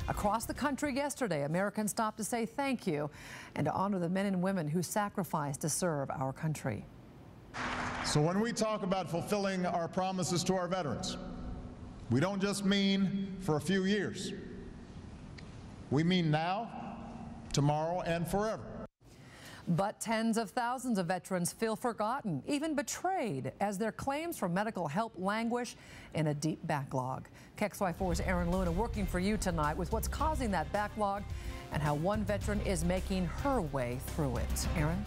Across the country yesterday, Americans stopped to say thank you and to honor the men and women who sacrificed to serve our country. So when we talk about fulfilling our promises to our veterans, we don't just mean for a few years. We mean now, tomorrow, and forever. But tens of thousands of veterans feel forgotten, even betrayed, as their claims for medical help languish in a deep backlog. KXLY4's Erin Luna working for you tonight with what's causing that backlog and how one veteran is making her way through it. Erin?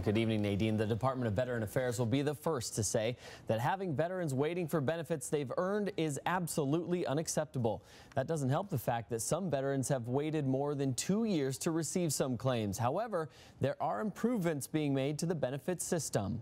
Good evening, Nadine. The Department of Veteran Affairs will be the first to say that having veterans waiting for benefits they've earned is absolutely unacceptable. That doesn't help the fact that some veterans have waited more than 2 years to receive some claims. However, there are improvements being made to the benefits system.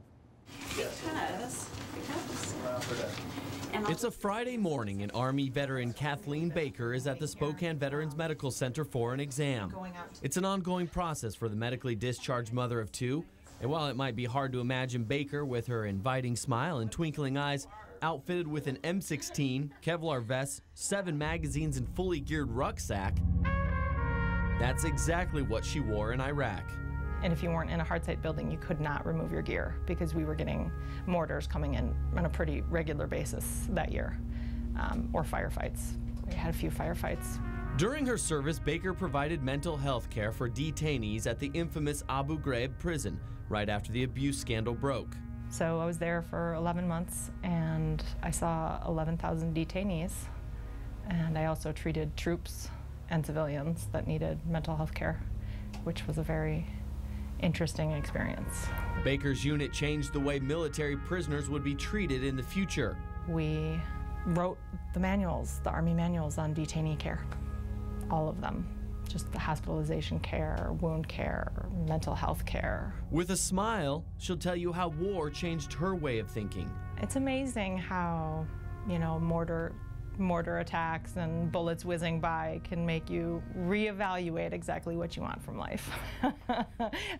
It's a Friday morning and Army veteran Kathleen Baker is at the Spokane Veterans Medical Center for an exam. It's an ongoing process for the medically discharged mother of two, and while it might be hard to imagine Baker with her inviting smile and twinkling eyes, outfitted with an M16, Kevlar vest, 7 magazines and fully geared rucksack, that's exactly what she wore in Iraq. And if you weren't in a hard site building, you could not remove your gear because we were getting mortars coming in on a pretty regular basis that year, or firefights. We had a few firefights. During her service, Baker provided mental health care for detainees at the infamous Abu Ghraib prison right after the abuse scandal broke. So I was there for 11 months and I saw 11,000 detainees, and I also treated troops and civilians that needed mental health care, which was a very interesting experience. Baker's unit changed the way military prisoners would be treated in the future. We wrote the manuals, the Army manuals on detainee care, all of them. Just the hospitalization care, wound care, mental health care. With a smile, she'll tell you how war changed her way of thinking. It's amazing how, mortar attacks and bullets whizzing by can make you reevaluate exactly what you want from life. I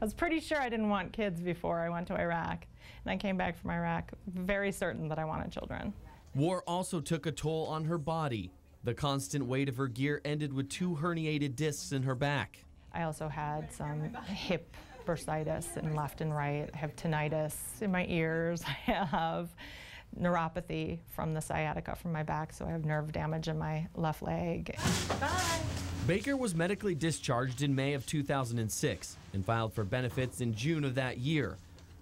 was pretty sure I didn't want kids before I went to Iraq, and I came back from Iraq very certain that I wanted children. War also took a toll on her body. The constant weight of her gear ended with 2 herniated discs in her back. I also had some hip bursitis in left and right. I have tinnitus in my ears. I have neuropathy from the sciatica from my back, so I have nerve damage in my left leg. Bye. Baker was medically discharged in May of 2006 and filed for benefits in June of that year.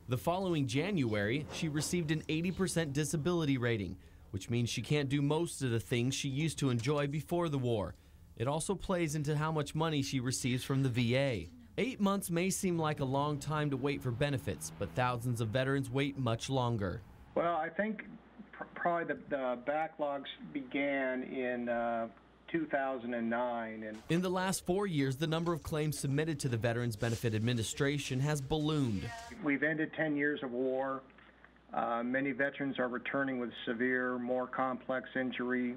The following January, she received an 80% disability rating, which means she can't do most of the things she used to enjoy before the war. It also plays into how much money she receives from the VA. 8 months may seem like a long time to wait for benefits, but thousands of veterans wait much longer. Well, I think probably the backlogs began in 2009. In the last 4 years, the number of claims submitted to the Veterans Benefit Administration has ballooned. We've ended 10 years of war. Many veterans are returning with severe, more complex injury,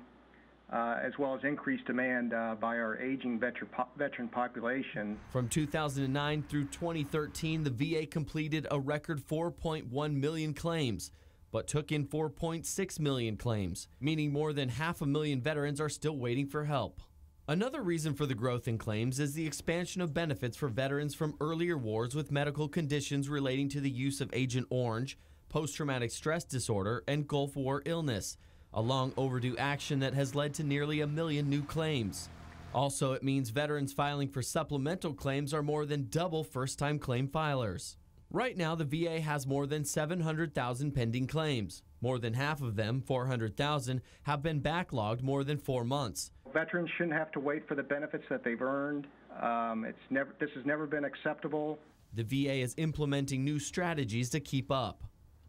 as well as increased demand by our aging veteran population. From 2009 through 2013, the VA completed a record 4.1 million claims, but took in 4.6 million claims, meaning more than 500,000 veterans are still waiting for help. Another reason for the growth in claims is the expansion of benefits for veterans from earlier wars with medical conditions relating to the use of Agent Orange, post-traumatic stress disorder, and Gulf War illness, a long overdue action that has led to nearly 1 million new claims. Also, it means veterans filing for supplemental claims are more than double first-time claim filers. Right now, the VA has more than 700,000 pending claims. More than half of them, 400,000, have been backlogged more than 4 months. Veterans shouldn't have to wait for the benefits that they've earned. This has never been acceptable. The VA is implementing new strategies to keep up.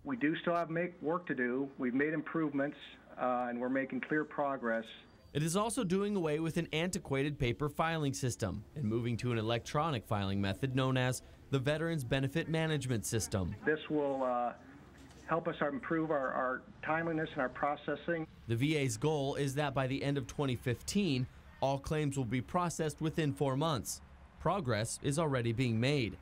We do still have work to do. We've made improvements, and we're making clear progress. It is also doing away with an antiquated paper filing system and moving to an electronic filing method known as the Veterans Benefit Management System. This will help us improve our timeliness and our processing. The VA's goal is that by the end of 2015, all claims will be processed within 4 months. Progress is already being made.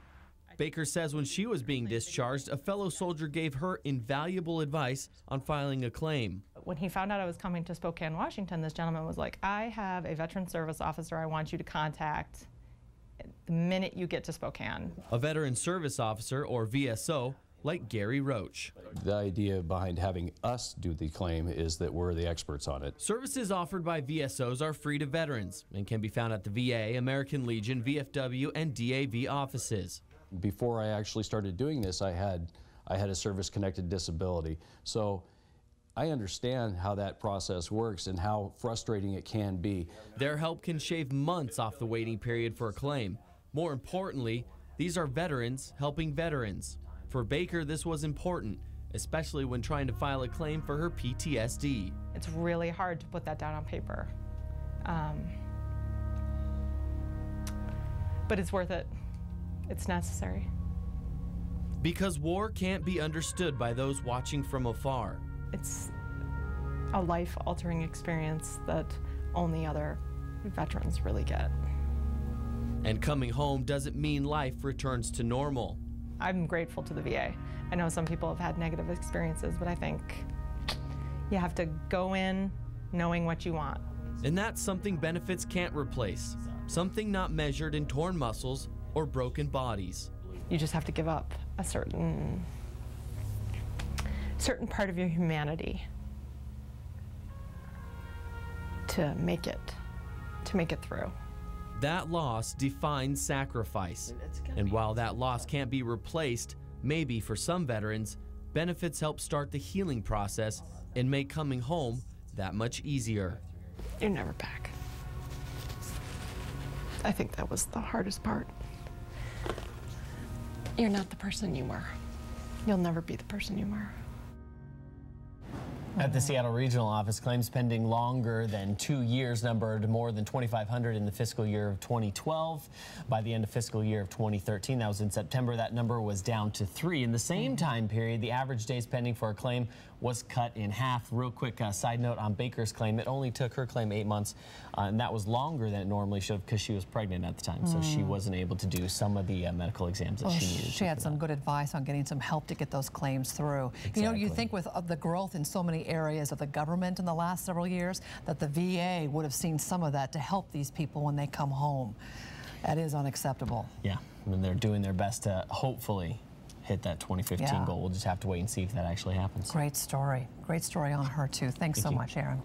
Baker says when she was being discharged, a fellow soldier gave her invaluable advice on filing a claim. When he found out I was coming to Spokane, Washington, this gentleman was like, I have a veteran service officer I want you to contact the minute you get to Spokane. A veteran service officer, or VSO, like Gary Roach. The idea behind having us do the claim is that we're the experts on it. Services offered by VSOs are free to veterans and can be found at the VA, American Legion, VFW, and DAV offices. Before I actually started doing this, I had a service-connected disability. So I understand how that process works and how frustrating it can be. Their help can shave months off the waiting period for a claim. More importantly, these are veterans helping veterans. For Baker, this was important, especially when trying to file a claim for her PTSD. It's really hard to put that down on paper. But it's worth it. It's necessary. Because war can't be understood by those watching from afar. It's a life-altering experience that only other veterans really get. And coming home doesn't mean life returns to normal. I'm grateful to the VA. I know some people have had negative experiences, but I think you have to go in knowing what you want. And that's something benefits can't replace. Something not measured in torn muscles or broken bodies. You just have to give up a certain part of your humanity to make it through. That loss defines sacrifice. And while that loss can't be replaced, maybe for some veterans, benefits help start the healing process and make coming home that much easier. You're never back. I think that was the hardest part. You're not the person you were. You'll never be the person you were. At the Seattle Regional Office, claims pending longer than 2 years numbered more than 2,500 in the fiscal year of 2012. By the end of fiscal year of 2013, that was in September, that number was down to 3. In the same time period, the average days pending for a claim was cut in half. Real quick side note on Baker's claim, it only took her claim 8 months, and that was longer than it normally should have because she was pregnant at the time, so she wasn't able to do some of the medical exams that she needed. She had some good advice on getting some help to get those claims through. Exactly. You know, you think with the growth in so many areas of the government in the last several years that the VA would have seen some of that to help these people when they come home. That is unacceptable. Yeah, I mean, they're doing their best to hopefully hit that 2015 goal. We'll just have to wait and see if that actually happens. Great story. Great story on her, too. Thanks so much, Aaron.